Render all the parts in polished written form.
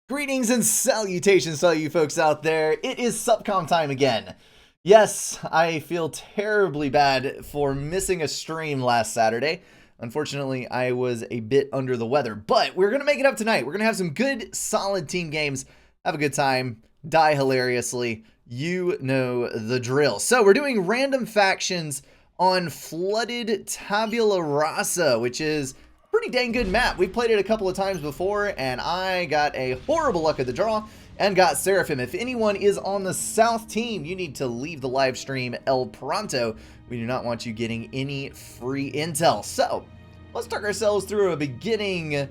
Greetings and salutations to all you folks out there. It is Supcom time again. Yes, I feel terribly bad for missing a stream last Saturday. Unfortunately, I was a bit under the weather, but we're going to make it up tonight. We're going to have some good, solid team games, have a good time, die hilariously. You know the drill. So we're doing random factions on flooded Tabula Rasa, which is pretty dang good map. We've played it a couple of times before, and I got a horrible luck of the draw and got Seraphim. If anyone is on the South team, you need to leave the live stream el pronto. We do not want you getting any free intel. So, let's talk ourselves through a beginning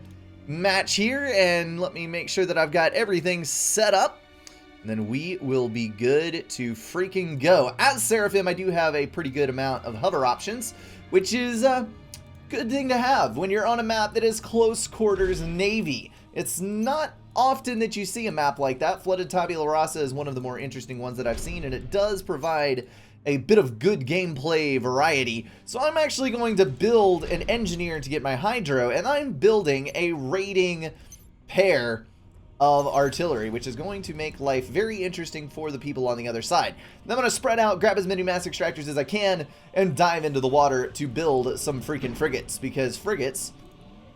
match here, and let me make sure that I've got everything set up. And then we will be good to freaking go. As Seraphim, I do have a pretty good amount of hover options, which is good thing to have when you're on a map that is close quarters Navy. It's not often that you see a map like that. Flooded Tabula Rasa is one of the more interesting ones that I've seen, and it does provide a bit of good gameplay variety. So I'm actually going to build an engineer to get my hydro, and I'm building a raiding pair of artillery, which is going to make life very interesting for the people on the other side. And I'm going to spread out, grab as many mass extractors as I can, and dive into the water to build some freaking frigates, because frigates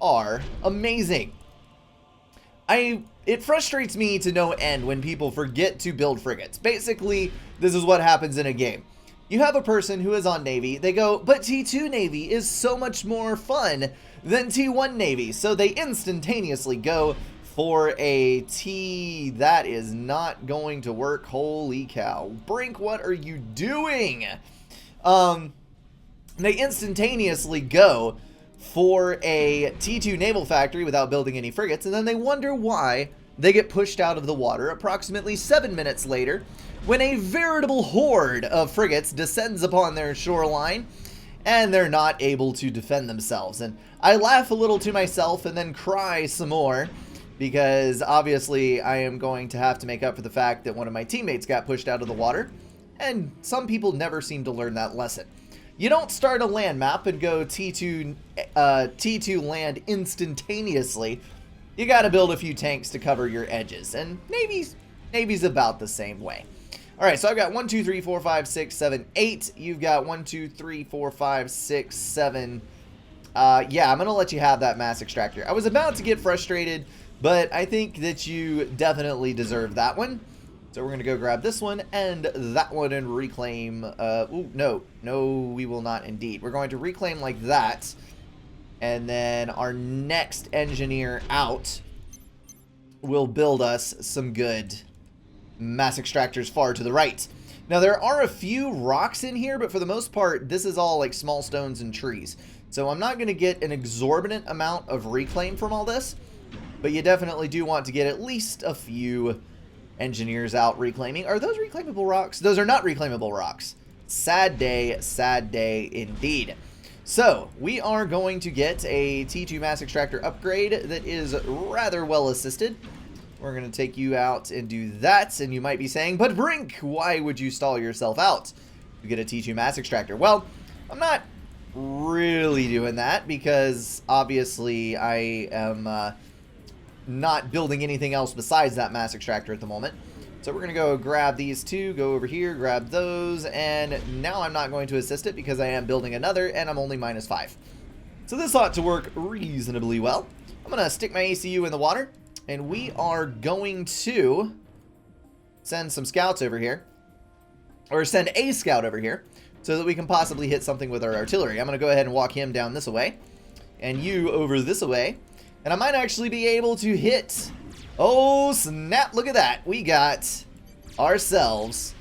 are amazing. It frustrates me to no end when people forget to build frigates. Basically, this is what happens in a game. You have a person who is on Navy, they go, but T2 Navy is so much more fun than T1 Navy, so they instantaneously go for a T. That is not going to work. Holy cow. Brink, what are you doing? They instantaneously go for a T2 naval factory without building any frigates, and then they wonder why they get pushed out of the water approximately 7 minutes later when a veritable horde of frigates descends upon their shoreline and they're not able to defend themselves. And I laugh a little to myself and then cry some more, because obviously I am going to have to make up for the fact that one of my teammates got pushed out of the water, and some people never seem to learn that lesson. You don't start a land map and go T2 land instantaneously. You gotta build a few tanks to cover your edges, and Navy's about the same way. Alright, so I've got 1, 2, 3, 4, 5, 6, 7, 8. You've got 1, 2, 3, 4, 5, 6, 7. Yeah, I'm gonna let you have that mass extractor. I was about to get frustrated, but I think that you definitely deserve that one. So we're going to go grab this one and that one and reclaim. Ooh, no, we will not indeed. We're going to reclaim like that. And then our next engineer out will build us some good mass extractors far to the right. Now, there are a few rocks in here, but for the most part, this is all like small stones and trees. So I'm not going to get an exorbitant amount of reclaim from all this. But you definitely do want to get at least a few engineers out reclaiming. Are those reclaimable rocks? Those are not reclaimable rocks. Sad day indeed. So, we are going to get a T2 mass extractor upgrade that is rather well assisted. We're going to take you out and do that, and you might be saying, but Brink, why would you stall yourself out to get a T2 mass extractor? Well, I'm not really doing that, because obviously I am not building anything else besides that mass extractor at the moment. So we're going to go grab these two, go over here, grab those, and now I'm not going to assist it because I am building another, and I'm only -5. So this ought to work reasonably well. I'm going to stick my ACU in the water, and we are going to send some scouts over here, or send a scout over here, so that we can possibly hit something with our artillery. I'm going to go ahead and walk him down this way, and you over this way. And I might actually be able to hit. Oh, snap. Look at that. We got ourselves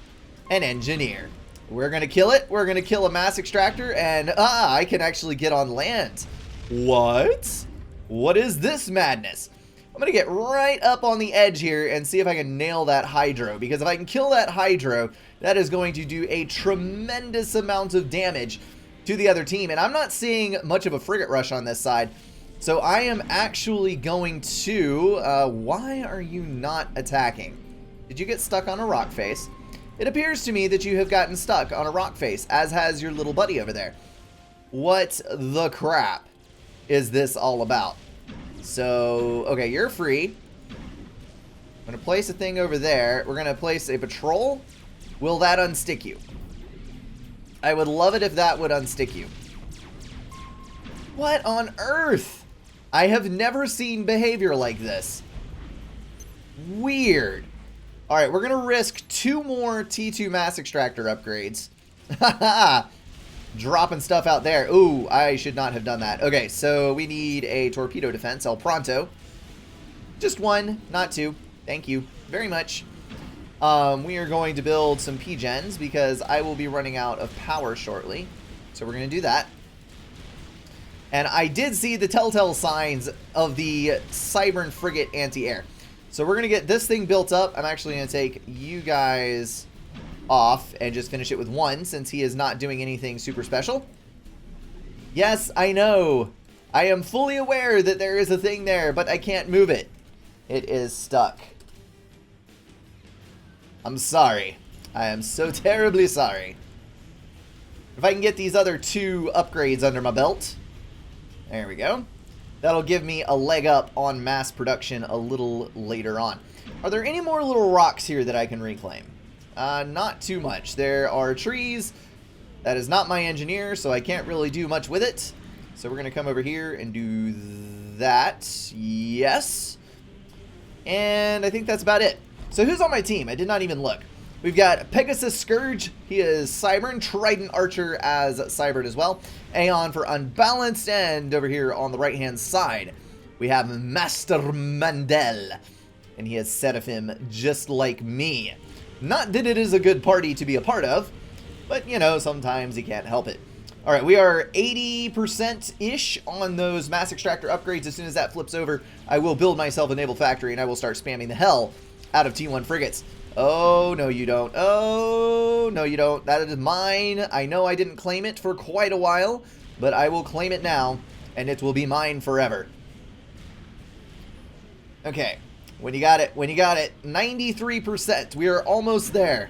an engineer. We're going to kill it. We're going to kill a mass extractor. And I can actually get on land. What? What is this madness? I'm going to get right up on the edge here and see if I can nail that hydro. Because if I can kill that hydro, that is going to do a tremendous amount of damage to the other team. And I'm not seeing much of a frigate rush on this side. So I am actually going to, why are you not attacking? Did you get stuck on a rock face? It appears to me that you have gotten stuck on a rock face, as has your little buddy over there. What the crap is this all about? So, okay, you're free. going to place a thing over there. We're going to place a patrol. Will that unstick you? I would love it if that would unstick you. What on earth? I have never seen behavior like this. Weird. Alright, we're going to risk 2 more T2 mass extractor upgrades. Haha. Dropping stuff out there. Ooh, I should not have done that. Okay, so we need a torpedo defense, El Pronto. Just 1, not 2. Thank you very much. We are going to build some P-gens because I will be running out of power shortly. So we're going to do that. And I did see the telltale signs of the Cybern Frigate anti-air. So we're going to get this thing built up. I'm actually going to take you guys off and just finish it with 1 since he is not doing anything super special. Yes, I know. I am fully aware that there is a thing there, but I can't move it. It is stuck. I'm sorry. I am so terribly sorry. If I can get these other 2 upgrades under my belt. There we go. That'll give me a leg up on mass production a little later on. Are there any more little rocks here that I can reclaim? Not too much. There are trees. That is not my engineer, so I can't really do much with it. So we're going to come over here and do that. Yes. And I think that's about it. So who's on my team? I did not even look. We've got Pegasus Scourge. He is Cybern. Trident Archer as Cybern as well. Aeon for Unbalanced. And over here on the right-hand side, we have Master Mandel. And he has Seraphim just like me. Not that it is a good party to be a part of, but, you know, sometimes you can't help it. All right, we are 80%-ish on those mass extractor upgrades. As soon as that flips over, I will build myself a naval factory, and I will start spamming the hell out of T1 frigates. Oh, no, you don't. Oh, no, you don't. That is mine. I know I didn't claim it for quite a while, but I will claim it now, and it will be mine forever. Okay, when you got it, 93%. We are almost there.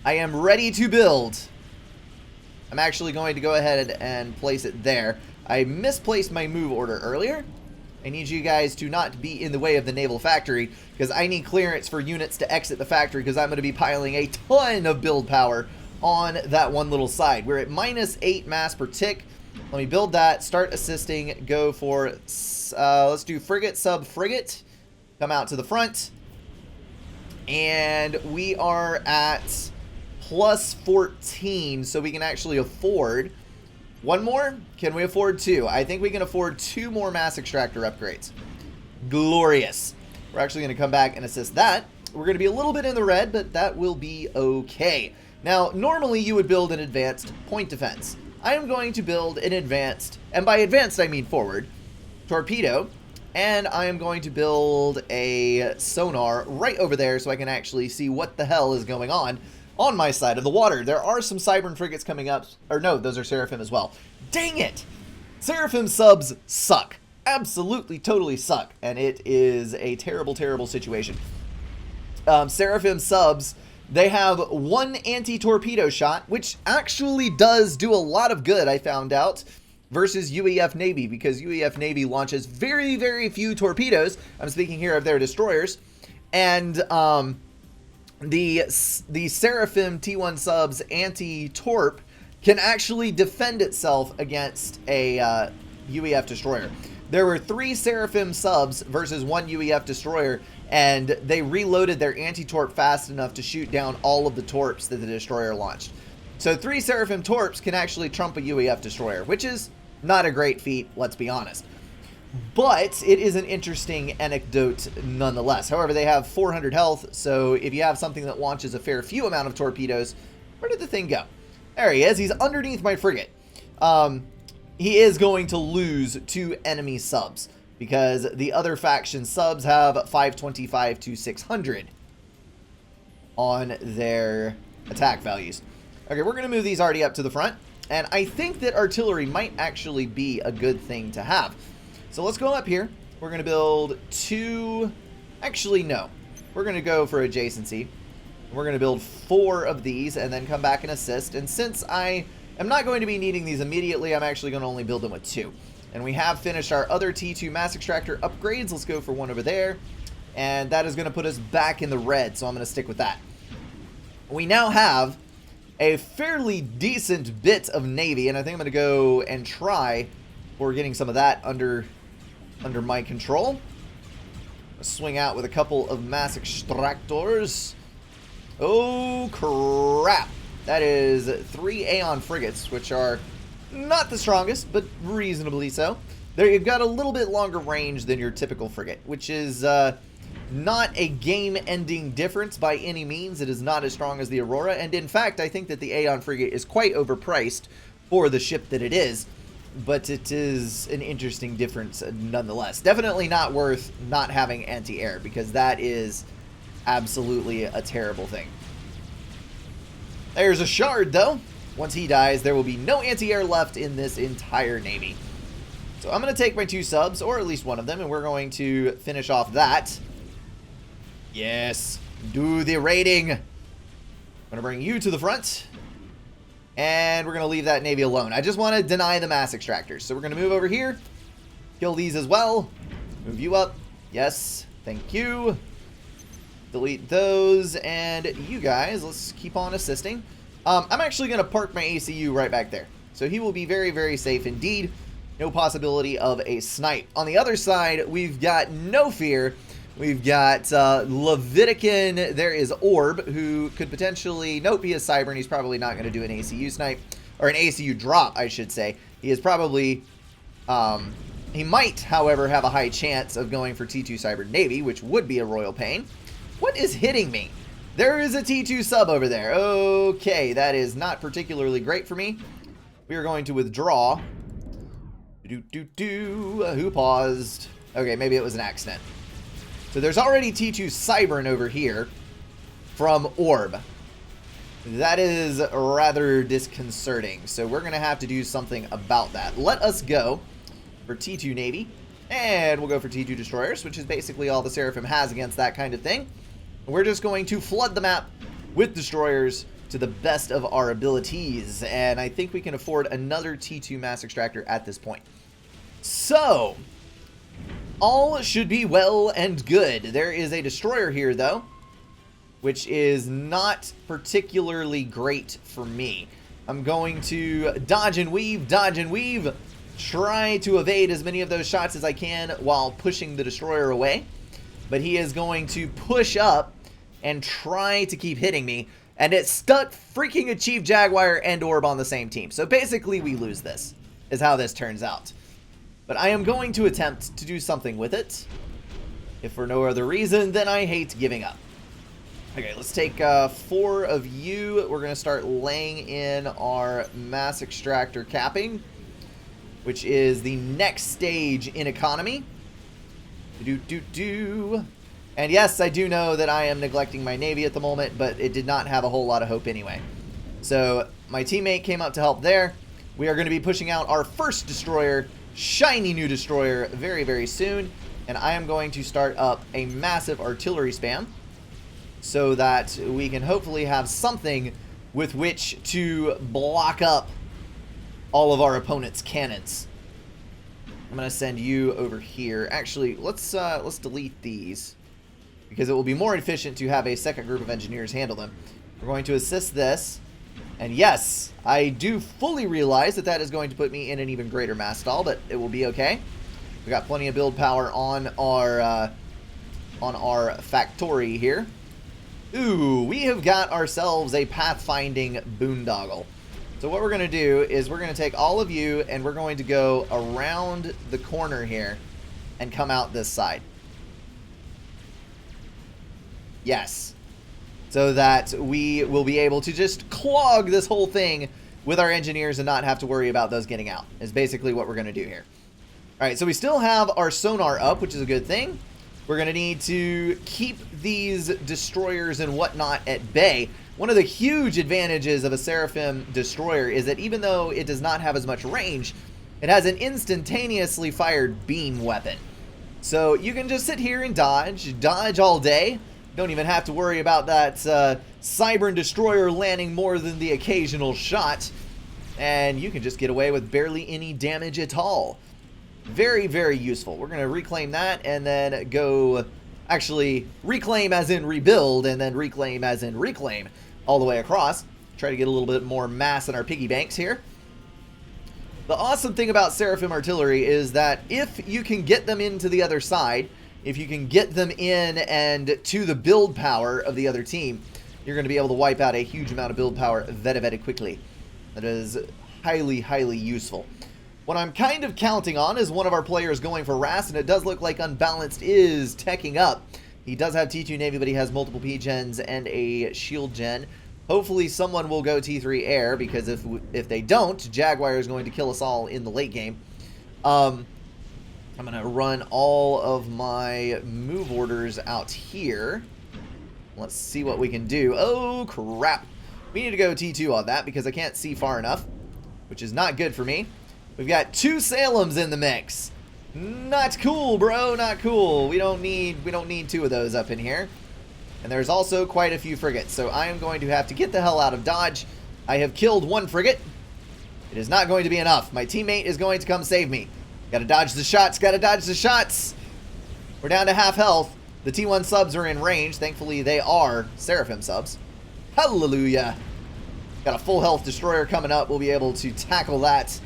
I am ready to build. I'm actually going to go ahead and place it there. I misplaced my move order earlier. I need you guys to not be in the way of the naval factory because I need clearance for units to exit the factory because I'm going to be piling a ton of build power on that one little side. We're at -8 mass per tick. Let me build that, start assisting, go for, let's do frigate, sub-frigate. Come out to the front. And we are at +14, so we can actually afford one more. Can we afford 2? I think we can afford 2 more mass extractor upgrades. Glorious. We're actually going to come back and assist that. We're going to be a little bit in the red, but that will be okay. Now, normally you would build an advanced point defense. I am going to build an advanced, and by advanced I mean forward, torpedo, and I am going to build a sonar right over there so I can actually see what the hell is going on my side of the water. There are some Cybern frigates coming up, or no, those are Seraphim as well. Dang it! Seraphim subs suck. Absolutely, totally suck, and it is a terrible, terrible situation. Seraphim subs, they have 1 anti-torpedo shot, which actually does do a lot of good, I found out, versus UEF Navy, because UEF Navy launches very, very few torpedoes. I'm speaking here of their destroyers, and the Seraphim T1 subs anti-torp can actually defend itself against a UEF destroyer. There were 3 Seraphim subs versus 1 UEF destroyer, and they reloaded their anti-torp fast enough to shoot down all of the torps that the destroyer launched. So 3 Seraphim torps can actually trump a UEF destroyer, which is not a great feat, let's be honest. But it is an interesting anecdote nonetheless. However, they have 400 health, so if you have something that launches a fair few amount of torpedoes, where did the thing go? There he is. He's underneath my frigate. He is going to lose 2 enemy subs because the other faction subs have 525 to 600 on their attack values. Okay, we're going to move these already up to the front, and I think that artillery might actually be a good thing to have. So let's go up here. We're going to build 2... Actually, no. We're going to go for adjacency. We're going to build 4 of these and then come back and assist. And since I am not going to be needing these immediately, I'm actually going to only build them with 2. And we have finished our other T2 mass extractor upgrades. Let's go for one over there. and that is going to put us back in the red, so I'm going to stick with that. We now have a fairly decent bit of Navy, and I think I'm going to go and try for getting some of that under my control. Swing out with a couple of mass extractors. Oh, crap. That is 3 Aeon frigates, which are not the strongest, but reasonably so. There, you've got a little bit longer range than your typical frigate, which is not a game-ending difference by any means. It is not as strong as the Aurora, and in fact, I think that the Aeon frigate is quite overpriced for the ship that it is, but it is an interesting difference nonetheless. Definitely not worth not having anti-air, because that is absolutely a terrible thing. There's a Shard, though. Once he dies, there will be no anti-air left in this entire Navy. So I'm going to take my 2 subs, or at least one of them, and we're going to finish off that. Yes, do the raiding. I'm going to bring you to the front, and we're going to leave that Navy alone. I just want to deny the mass extractors. So we're going to move over here, kill these as well, move you up. Yes, thank you. Delete those, and you guys, let's keep on assisting. I'm actually going to park my ACU right back there. So he will be very, very safe indeed. No possibility of a snipe. On the other side, we've got No Fear. We've got Levitican. There is Orb, who could potentially... Nope, he is Cyber, and he's probably not going to do an ACU snipe. Or an ACU drop, I should say. He is probably... he might, however, have a high chance of going for T2 Cyber Navy, which would be a royal pain. What is hitting me? There is a T2 sub over there. Okay, that is not particularly great for me. We are going to withdraw. Who paused? Okay, maybe it was an accident. So there's already T2 Cybern over here from Orb. That is rather disconcerting. So we're going to have to do something about that. Let us go for T2 Navy. And we'll go for T2 Destroyers, which is basically all the Seraphim has against that kind of thing. We're just going to flood the map with destroyers to the best of our abilities. And I think we can afford another T2 Mass Extractor at this point. So, all should be well and good. There is a destroyer here, though, which is not particularly great for me. I'm going to dodge and weave, try to evade as many of those shots as I can while pushing the destroyer away. But he is going to push up and try to keep hitting me. And it stuck freaking a Chief Jaguar and Orb on the same team. So basically we lose this, is how this turns out. But I am going to attempt to do something with it. If for no other reason, then I hate giving up. Okay, let's take 4 of you. We're going to start laying in our Mass Extractor capping, which is the next stage in economy. And yes, I do know that I am neglecting my Navy at the moment, but it did not have a whole lot of hope anyway. So my teammate came up to help there. We are going to be pushing out our first destroyer, shiny new destroyer, very, very soon. And I am going to start up a massive artillery spam so that we can hopefully have something with which to block up all of our opponent's cannons. I'm going to send you over here. Actually, let's delete these, because it will be more efficient to have a second group of engineers handle them. We're going to assist this. And yes, I do fully realize that that is going to put me in an even greater mass stall, but it will be okay. We got plenty of build power on our factory here. Ooh, we have got ourselves a pathfinding boondoggle. So what we're going to do is we're going to take all of you and we're going to go around the corner here and come out this side. Yes. So that we will be able to just clog this whole thing with our engineers and not have to worry about those getting out, is basically what we're going to do here. Alright, so we still have our sonar up, which is a good thing. We're going to need to keep these destroyers and whatnot at bay. One of the huge advantages of a Seraphim destroyer is that even though it does not have as much range, it has an instantaneously fired beam weapon. So you can just sit here and dodge all day. Don't even have to worry about that Cybern destroyer landing more than the occasional shot. And you can just get away with barely any damage at all. Very, very useful. We're going to reclaim that and then go actually reclaim as in rebuild, and then reclaim as in reclaim all the way across. Try to get a little bit more mass in our piggy banks here. The awesome thing about Seraphim Artillery is that if you can get them into the other side, if you can get them in and to the build power of the other team, you're going to be able to wipe out a huge amount of build power very quickly. That is highly, highly useful. What I'm kind of counting on is one of our players going for Rast, and it does look like Unbalanced is teching up. He does have T2 Navy, but he has multiple P-gens and a shield gen. Hopefully someone will go T3 Air, because if they don't, Jaguar is going to kill us all in the late game. I'm going to run all of my move orders out here. Let's see what we can do. Oh, crap. We need to go T2 on that because I can't see far enough, which is not good for me. We've got 2 Salems in the mix. Not cool, bro. Not cool. We don't need 2 of those up in here. And there's also quite a few frigates, so I am going to have to get the hell out of Dodge. I have killed 1 frigate. It is not going to be enough. My teammate is going to come save me. Gotta dodge the shots. Gotta dodge the shots. We're down to half health. The T1 subs are in range. Thankfully, they are Seraphim subs. Hallelujah. Got a full health destroyer coming up. We'll be able to tackle that.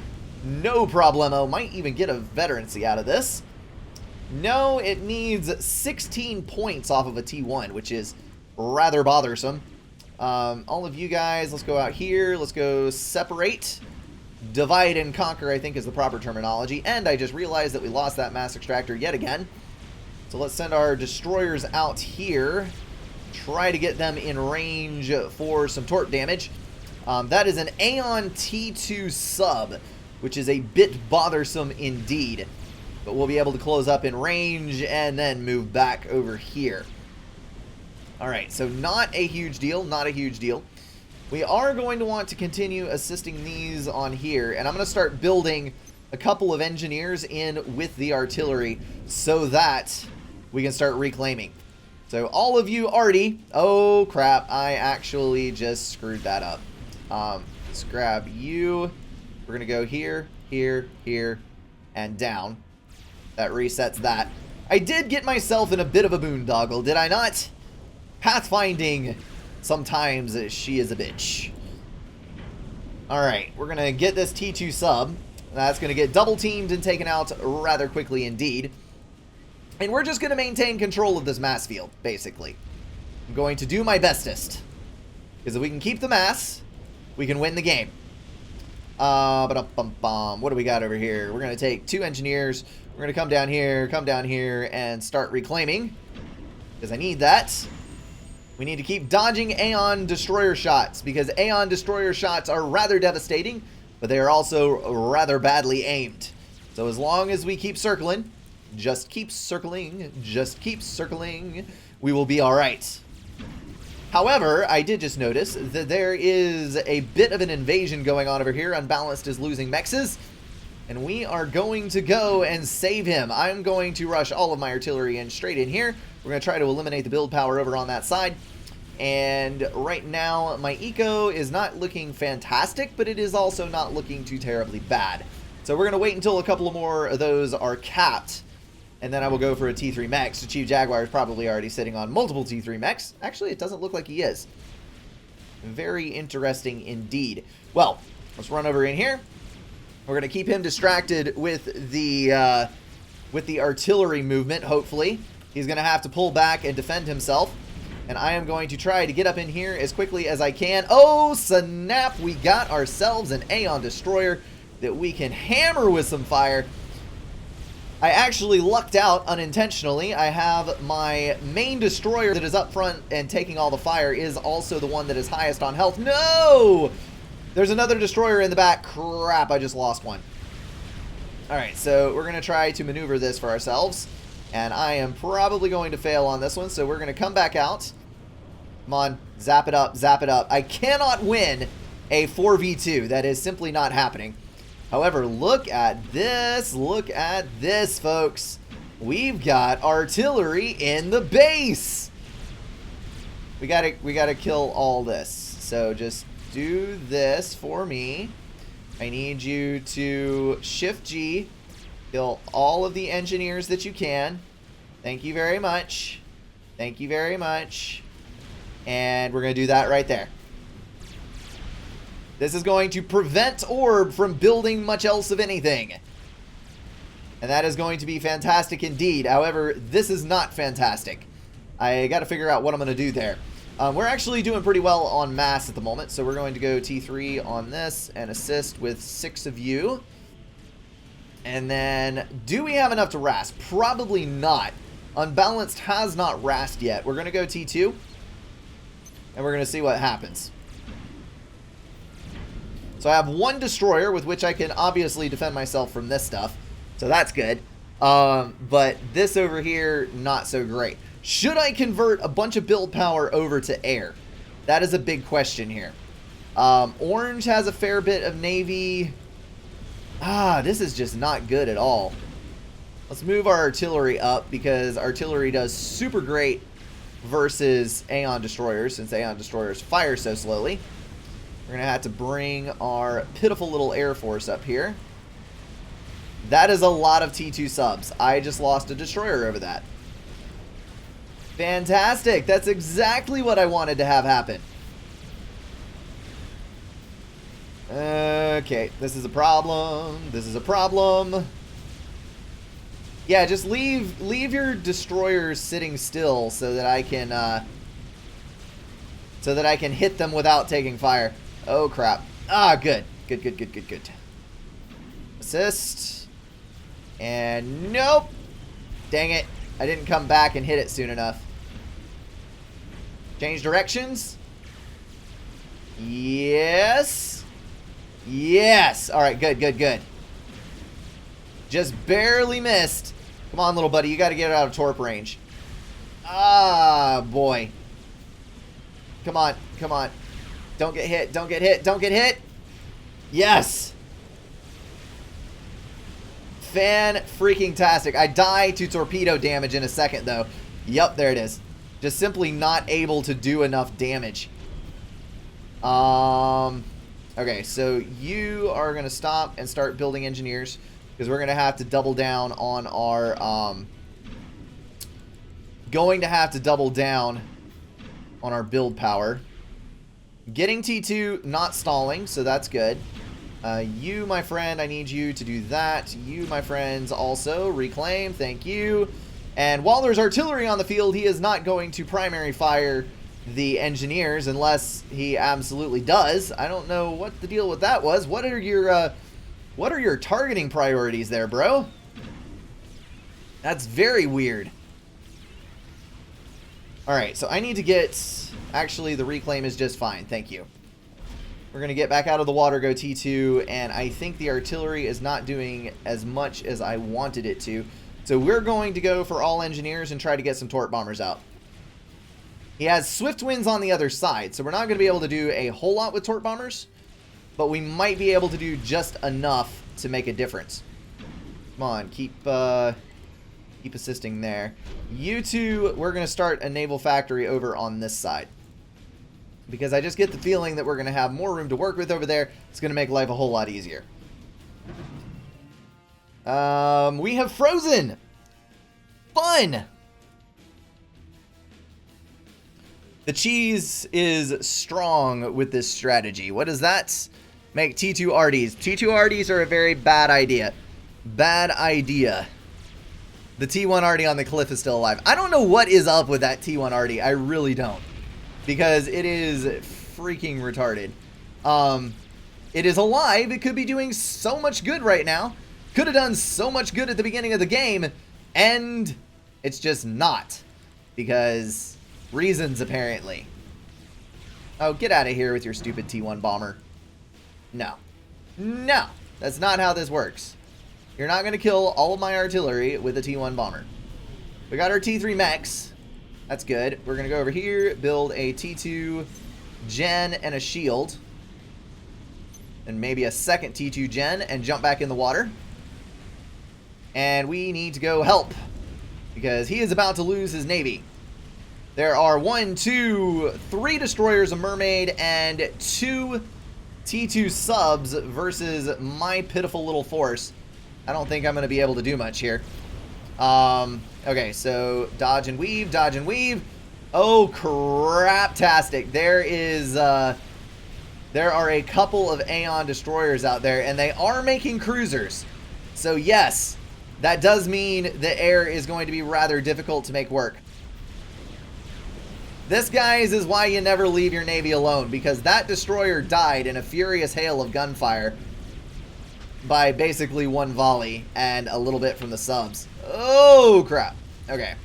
No problemo. Might even get a veterancy out of this. No, it needs 16 points off of a T1, which is rather bothersome. All of you guys, let's go out here. Let's go separate. Divide and conquer, I think, is the proper terminology. And I just realized that we lost that mass extractor yet again. So let's send our destroyers out here. Try to get them in range for some torp damage. That is an Aeon T2 sub, which is a bit bothersome indeed. But we'll be able to close up in range and then move back over here. Alright, so not a huge deal, not a huge deal. We are going to want to continue assisting these on here, and I'm going to start building a couple of engineers in with the artillery so that we can start reclaiming. So all of you already... Oh, crap, I actually just screwed that up. Let's grab you. We're going to go here, here, here, and down. That resets that. I did get myself in a bit of a boondoggle, did I not? Pathfinding, sometimes she is a bitch. Alright, we're going to get this T2 sub. That's going to get double teamed and taken out rather quickly indeed. And we're just going to maintain control of this mass field, basically. I'm going to do my bestest. Because if we can keep the mass, we can win the game. What do we got over here? We're going to take 2 engineers. We're going to come down here, and start reclaiming. Because I need that. We need to keep dodging Aeon destroyer shots, because Aeon destroyer shots are rather devastating, but they are also rather badly aimed. So as long as we keep circling, just keep circling, we will be alright. However, I did just notice that there is a bit of an invasion going on over here. Unbalanced is losing mexes, and we are going to go and save him. I'm going to rush all of my artillery in straight in here. We're going to try to eliminate the build power over on that side. And right now, my eco is not looking fantastic, but it is also not looking too terribly bad. So we're going to wait until a couple of more of those are capped, and then I will go for a T3 mech. So Chief Jaguar is probably already sitting on multiple T3 mechs. Actually, it doesn't look like he is. Very interesting indeed. Well, let's run over in here. We're going to keep him distracted with the artillery movement, hopefully. He's going to have to pull back and defend himself. And I am going to try to get up in here as quickly as I can. Oh, snap! We got ourselves an Aeon destroyer that we can hammer with some fire. I actually lucked out unintentionally. I have my main destroyer that is up front and taking all the fire is also the one that is highest on health. No! There's another destroyer in the back. Crap, I just lost one. Alright, so we're going to try to maneuver this for ourselves. And I am probably going to fail on this one, so we're going to come back out. Come on, zap it up, zap it up. I cannot win a 4v2. That is simply not happening. However, look at this, folks. We've got artillery in the base. We gotta kill all this. So just do this for me. I need you to Shift G, kill all of the engineers that you can. Thank you very much. Thank you very much. And we're going to do that right there. This is going to prevent Orb from building much else of anything. And that is going to be fantastic indeed. However, this is not fantastic. I got to figure out what I'm going to do there. We're actually doing pretty well on mass at the moment. So we're going to go T3 on this and assist with 6 of you. And then, do we have enough to rast? Probably not. Unbalanced has not rast yet. We're going to go T2. And we're going to see what happens. So I have 1 destroyer with which I can obviously defend myself from this stuff. So that's good. But this over here, not so great. Should I convert a bunch of build power over to air? That is a big question here. Orange has a fair bit of navy. This is just not good at all. Let's move our artillery up because artillery does super great versus Aeon destroyers since Aeon destroyers fire so slowly. We're going to have to bring our pitiful little air force up here. That is a lot of T2 subs. I just lost a destroyer over that. Fantastic. That's exactly what I wanted to have happen. Okay, this is a problem. This is a problem. Yeah, just leave your destroyers sitting still so that I can hit them without taking fire. Oh crap. Good. Good. Assist. And nope. Dang it. I didn't come back and hit it soon enough. Change directions. Yes. Yes. All right, good. Just barely missed. Come on, little buddy. You got to get out of torp range. Boy. Come on. Don't get hit. Yes. Fan-freaking-tastic. I die to torpedo damage in a second, though. Yep, there it is. Just simply not able to do enough damage. Okay, so you are going to stop and start building engineers. Because we're going to have to double down on our... build power. Getting T2, not stalling, so that's good. You, my friend, I need you to do that. You, my friends, also reclaim. Thank you. And while there's artillery on the field, he is not going to primary fire the engineers unless he absolutely does. I don't know what the deal with that was. What are your targeting priorities there, bro? That's very weird. Alright, so I need to get... Actually, the reclaim is just fine. Thank you. We're going to get back out of the water, go T2, and I think the artillery is not doing as much as I wanted it to. So we're going to go for all engineers and try to get some torp bombers out. He has swift winds on the other side, so we're not going to be able to do a whole lot with torp bombers, but we might be able to do just enough to make a difference. Come on, keep assisting there. You two, we're going to start a naval factory over on this side. Because I just get the feeling that we're going to have more room to work with over there. It's going to make life a whole lot easier. We have frozen. Fun. The cheese is strong with this strategy. What does that make T2 RDs? T2 RDs are a very bad idea. Bad idea. The T1 RD on the cliff is still alive. I don't know what is up with that T1 RD. I really don't. Because it is freaking retarded. It is alive. It could be doing so much good right now. Could have done so much good at the beginning of the game. And it's just not. Because reasons, apparently. Oh, get out of here with your stupid T1 bomber. No. No. That's not how this works. You're not going to kill all of my artillery with a T1 bomber. We got our T3 mechs. That's good. We're going to go over here, build a T2 gen and a shield. And maybe a second T2 gen and jump back in the water. And we need to go help. Because he is about to lose his navy. There are 1, 2, 3 destroyers, a mermaid, and 2 T2 subs versus my pitiful little force. I don't think I'm going to be able to do much here. Okay, so dodge and weave, dodge and weave. Oh, crap-tastic. There are a couple of Aeon destroyers out there, and they are making cruisers. So yes, that does mean the air is going to be rather difficult to make work. This, guys, is why you never leave your Navy alone, because that destroyer died in a furious hail of gunfire by basically one volley and a little bit from the subs. Oh, crap. Okay.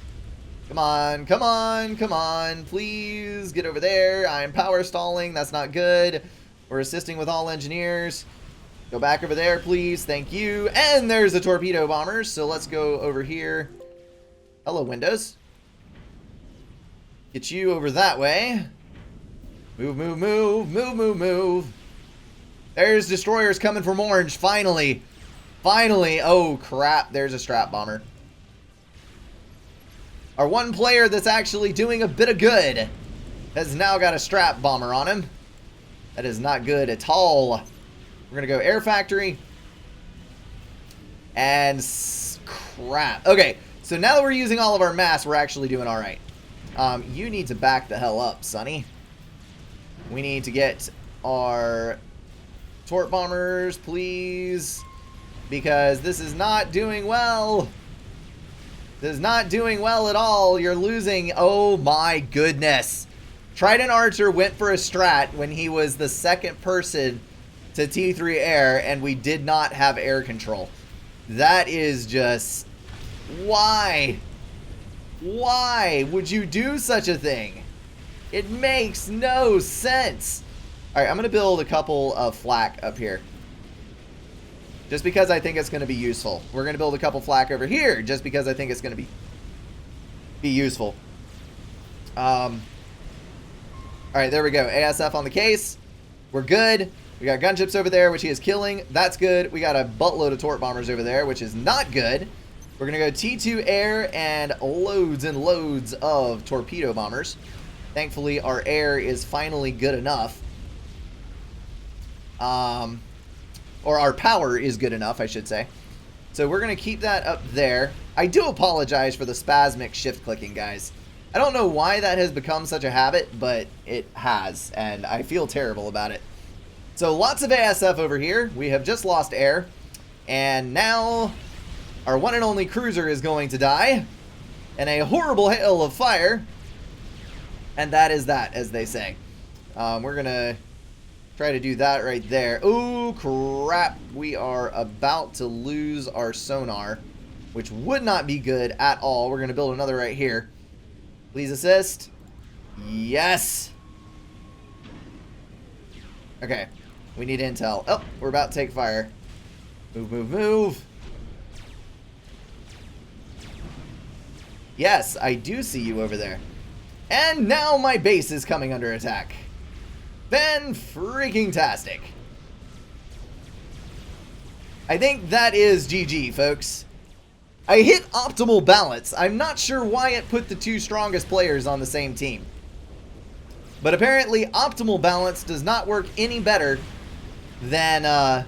Come on, come on, come on. Please get over there. I'm power stalling. That's not good. We're assisting with all engineers. Go back over there, please. Thank you. And there's the torpedo bombers. So let's go over here. Hello, Windows. Get you over that way. Move, move, move. Move, move, move. There's destroyers coming from orange. Finally. Finally. Oh, crap. There's a strap bomber. Our one player that's actually doing a bit of good has now got a strap bomber on him. That is not good at all. We're going to go air factory. And crap. Okay, so now that we're using all of our mass, we're actually doing all right. You need to back the hell up, Sonny. We need to get our tort bombers, please. Because this is not doing well. This is not doing well at all. You're losing. Oh my goodness. Trident Archer went for a strat when he was the second person to T3 air, and we did not have air control. That is just... Why? Why would you do such a thing? It makes no sense. Alright, I'm going to build a couple of flak up here. Just because I think it's going to be useful. We're going to build a couple flak over here, just because I think it's going to be useful. Alright, there we go. ASF on the case. We're good. We got gunships over there, which he is killing. That's good. We got a buttload of tort bombers over there, which is not good. We're going to go T2 air and loads and loads of torpedo bombers. Thankfully, our air is finally good enough. Or our power is good enough, I should say. So we're going to keep that up there. I do apologize for the spasmic shift clicking, guys. I don't know why that has become such a habit, but it has, and I feel terrible about it. So lots of ASF over here. We have just lost air, and now our one and only cruiser is going to die in a horrible hail of fire, and that is that, as they say. We're going to try to do that right there. Ooh, crap. We are about to lose our sonar, which would not be good at all. We're going to build another right here. Please assist. Yes. Okay. We need intel. Oh, we're about to take fire. Move, move, move. Yes, I do see you over there. And now my base is coming under attack. Fan-freaking-tastic. I think that is GG, folks. I hit optimal balance. I'm not sure why it put the two strongest players on the same team. But apparently, optimal balance does not work any better than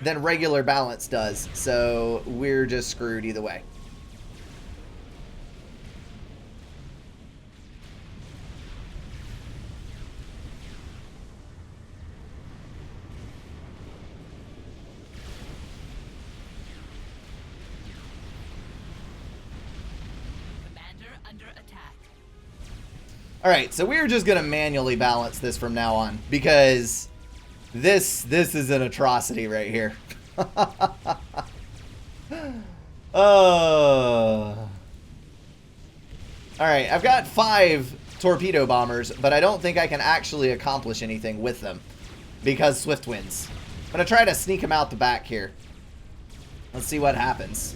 regular balance does. So, we're just screwed either way. Alright, so we're just going to manually balance this from now on, because this is an atrocity right here. Alright, I've got 5 torpedo bombers, but I don't think I can actually accomplish anything with them, because Swift wins. I'm going to try to sneak him out the back here. Let's see what happens.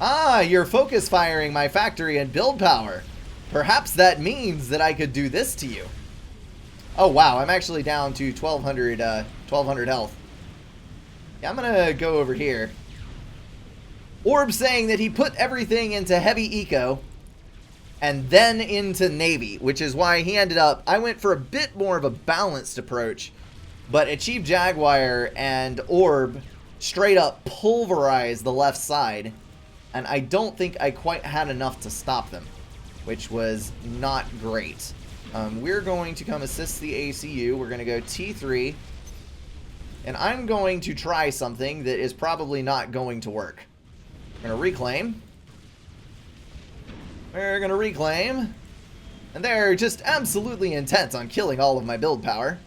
Ah, you're focus firing my factory and build power. Perhaps that means that I could do this to you. Oh, wow. I'm actually down to 1,200 health. Yeah, I'm going to go over here. Orb saying that he put everything into heavy eco and then into navy, which is why he ended up... I went for a bit more of a balanced approach, but Achieve Jaguar and Orb straight up pulverized the left side. and I don't think I quite had enough to stop them, which was not great. We're going to come assist the ACU. We're going to go T3, and I'm going to try something that is probably not going to work. We're going to reclaim. We're going to reclaim. And they're just absolutely intent on killing all of my build power.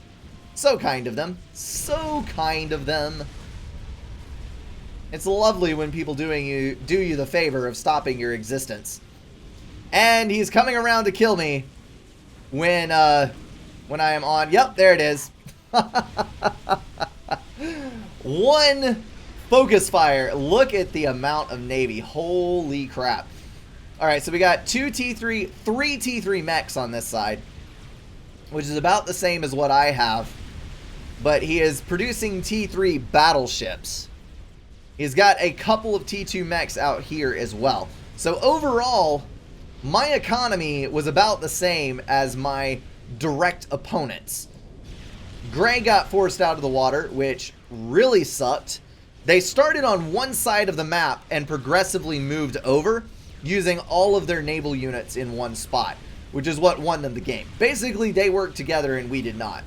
So kind of them. So kind of them. It's lovely when people do you the favor of stopping your existence. And he's coming around to kill me when I am on. Yep, there it is. One focus fire. Look at the amount of Navy. Holy crap. Alright, so we got 3 T3 mechs on this side, which is about the same as what I have. But he is producing T3 battleships. He's got a couple of T2 mechs out here as well. So overall, my economy was about the same as my direct opponents. Gray got forced out of the water, which really sucked. They started on one side of the map and progressively moved over, using all of their naval units in one spot, which is what won them the game. Basically, they worked together and we did not.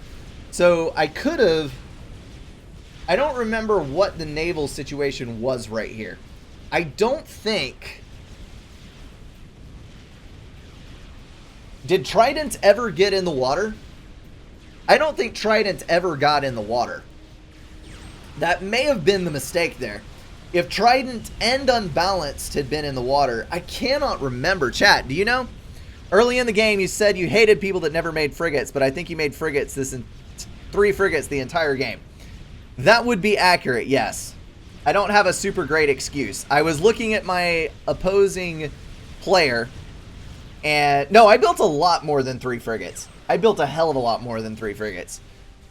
So I could have... I don't remember what the naval situation was right here. I don't think... Did Trident ever get in the water? I don't think Trident ever got in the water. That may have been the mistake there. If Trident and Unbalanced had been in the water, I cannot remember. Chat, do you know? Early in the game, you said you hated people that never made frigates, but I think you made frigates 3 frigates the entire game. That would be accurate, yes. I don't have a super great excuse. I was looking at my opposing player, and no, I built a lot more than 3 frigates. I built a hell of a lot more than 3 frigates.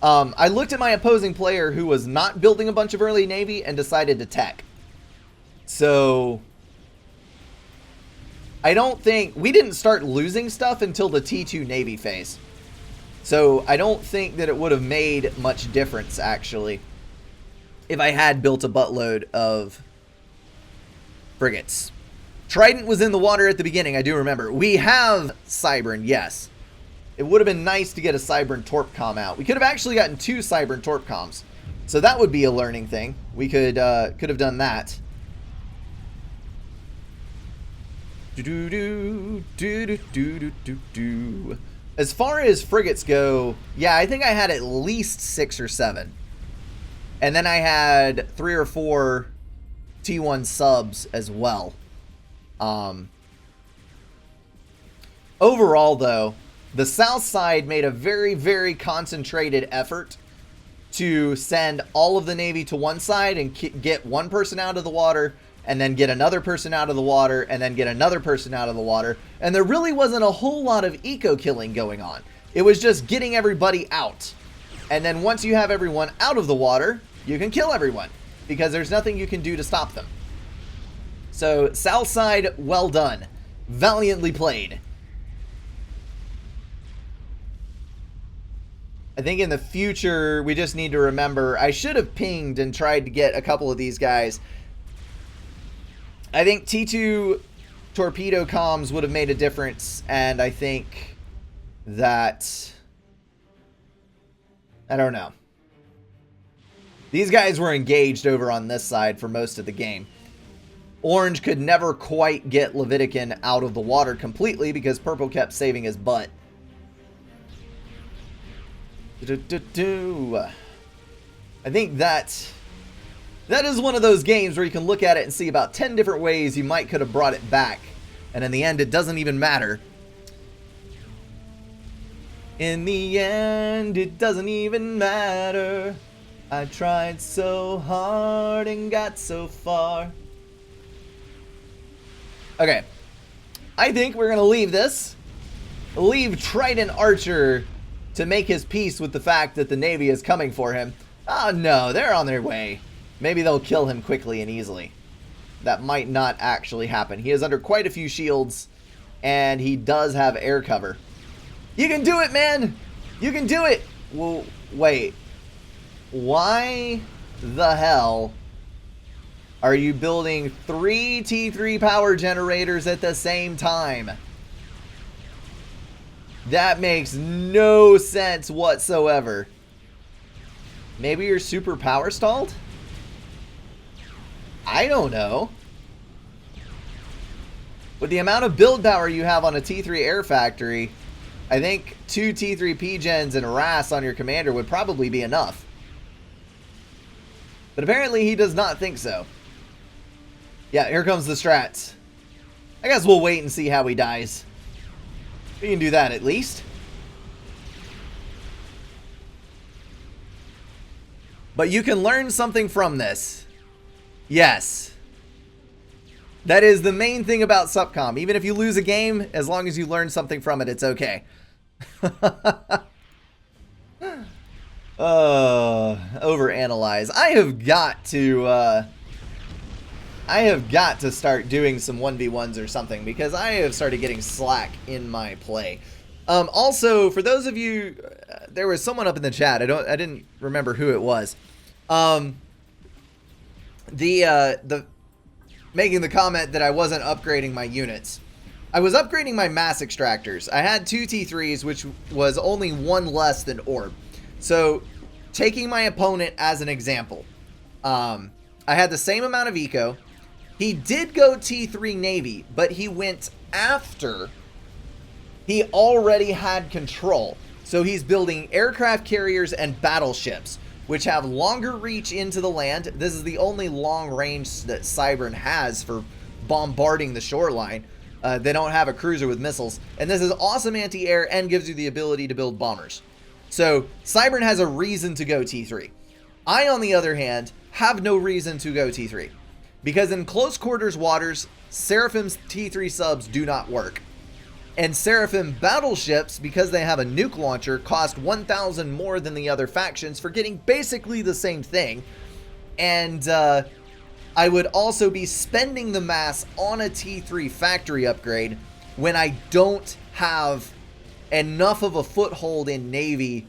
I looked at my opposing player who was not building a bunch of early Navy and decided to tech. So, I don't think... We didn't start losing stuff until the T2 Navy phase. So, I don't think that it would have made much difference, actually, if I had built a buttload of frigates. Trident was in the water at the beginning, I do remember. We have Cybern, yes. It would have been nice to get a Cybern Torpcom out. We could have actually gotten 2 Cybern Torpcoms. So that would be a learning thing. We could have done that. As far as frigates go, yeah, I think I had at least 6 or 7. And then I had 3 or 4 T1 subs as well. Overall, though, the south side made a very, very concentrated effort to send all of the Navy to one side and get one person out of the water, and then get another person out of the water, and then get another person out of the water. And there really wasn't a whole lot of eco-killing going on. It was just getting everybody out. And then once you have everyone out of the water, you can kill everyone, because there's nothing you can do to stop them. So, south side, well done. Valiantly played. I think in the future, we just need to remember, I should have pinged and tried to get a couple of these guys. I think T2 torpedo comms would have made a difference, and I think that... I don't know. These guys were engaged over on this side for most of the game. Orange could never quite get Levitican out of the water completely because Purple kept saving his butt. I think that is one of those games where you can look at it and see about 10 different ways you might could have brought it back. And in the end, it doesn't even matter. In the end, it doesn't even matter. I tried so hard and got so far. Okay. I think we're going to leave this. Leave Trident Archer to make his peace with the fact that the Navy is coming for him. Oh no, they're on their way. Maybe they'll kill him quickly and easily. That might not actually happen. He is under quite a few shields, and he does have air cover. You can do it, man! You can do it! Well, wait. Why the hell Are you building 3 T3 power generators at the same time? That makes no sense whatsoever. Maybe you're super power stalled? I don't know. With the amount of build power you have on a T3 air factory, I think 2 T3 P-Gens and a RAS on your commander would probably be enough. But apparently he does not think so. Yeah, here comes the strats. I guess we'll wait and see how he dies. We can do that at least. But you can learn something from this. Yes. That is the main thing about SupCom. Even if you lose a game, as long as you learn something from it, it's okay. Overanalyze. I have got to start doing some 1v1s or something, because I have started getting slack in my play. Also, for those of you, there was someone up in the chat. I didn't remember who it was. Making the comment that I wasn't upgrading my units. I was upgrading my mass extractors. I had 2 T3s, which was only 1 less than Orb. So, taking my opponent as an example, I had the same amount of eco. He did go T3 Navy, but he went after he already had control. So he's building aircraft carriers and battleships, which have longer reach into the land. This is the only long range that Cybern has for bombarding the shoreline. They don't have a cruiser with missiles. And this is awesome anti-air and gives you the ability to build bombers. So Cybern has a reason to go T3. I, on the other hand, have no reason to go T3. Because in close quarters waters, Seraphim's T3 subs do not work. And Seraphim battleships, because they have a nuke launcher, cost 1,000 more than the other factions for getting basically the same thing. And I would also be spending the mass on a T3 factory upgrade when I don't have enough of a foothold in Navy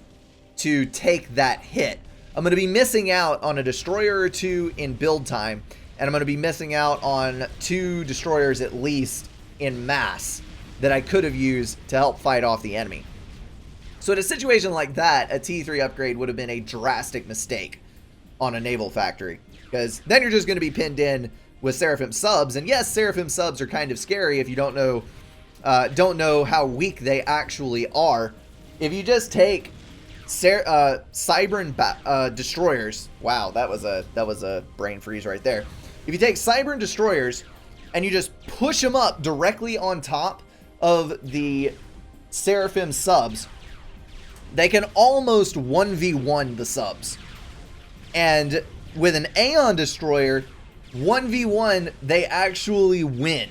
to take that hit. I'm going to be missing out on a destroyer or 2 in build time, and I'm going to be missing out on 2 destroyers at least in mass that I could have used to help fight off the enemy. So in a situation like that, a T3 upgrade would have been a drastic mistake on a naval factory, because then you're just going to be pinned in with Seraphim subs. And yes, Seraphim subs are kind of scary if you don't know how weak they actually are. If you just take Cybern destroyers, wow, that was a brain freeze right there. If you take Cybern destroyers and you just push them up directly on top of the Seraphim subs, they can almost 1v1 the subs. And with an Aeon destroyer, 1v1, they actually win.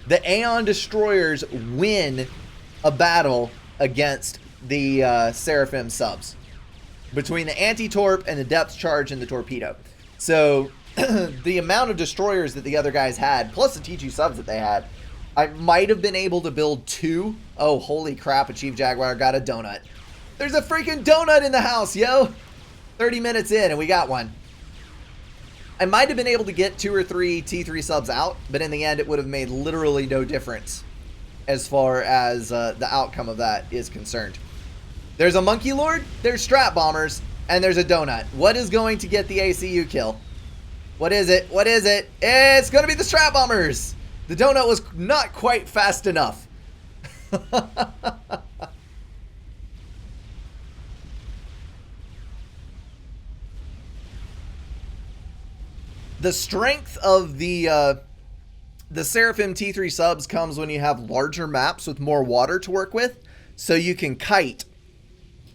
The Aeon destroyers win a battle against the Seraphim subs between the anti-torp and the depth charge and the torpedo. So the amount of destroyers that the other guys had, plus the T2 subs that they had, I might have been able to build 2. Oh, holy crap, a Chief Jaguar got a donut. There's a freaking donut in the house, yo! 30 minutes in and we got one. I might have been able to get 2 or 3 T3 subs out, but in the end it would have made literally no difference as far as the outcome of that is concerned. There's a Monkey Lord, there's Strat Bombers, and there's a donut. What is going to get the ACU kill? What is it? What is it? It's going to be the Strat Bombers! The donut was not quite fast enough. The strength of the Seraphim T3 subs comes when you have larger maps with more water to work with, so you can kite,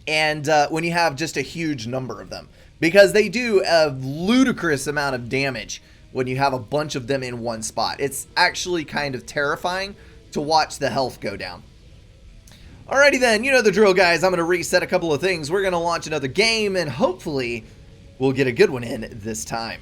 and when you have just a huge number of them, because they do a ludicrous amount of damage when you have a bunch of them in one spot. It's actually kind of terrifying to watch the health go down. Alrighty then, you know the drill, guys. I'm going to reset a couple of things. We're going to launch another game, and hopefully we'll get a good one in this time.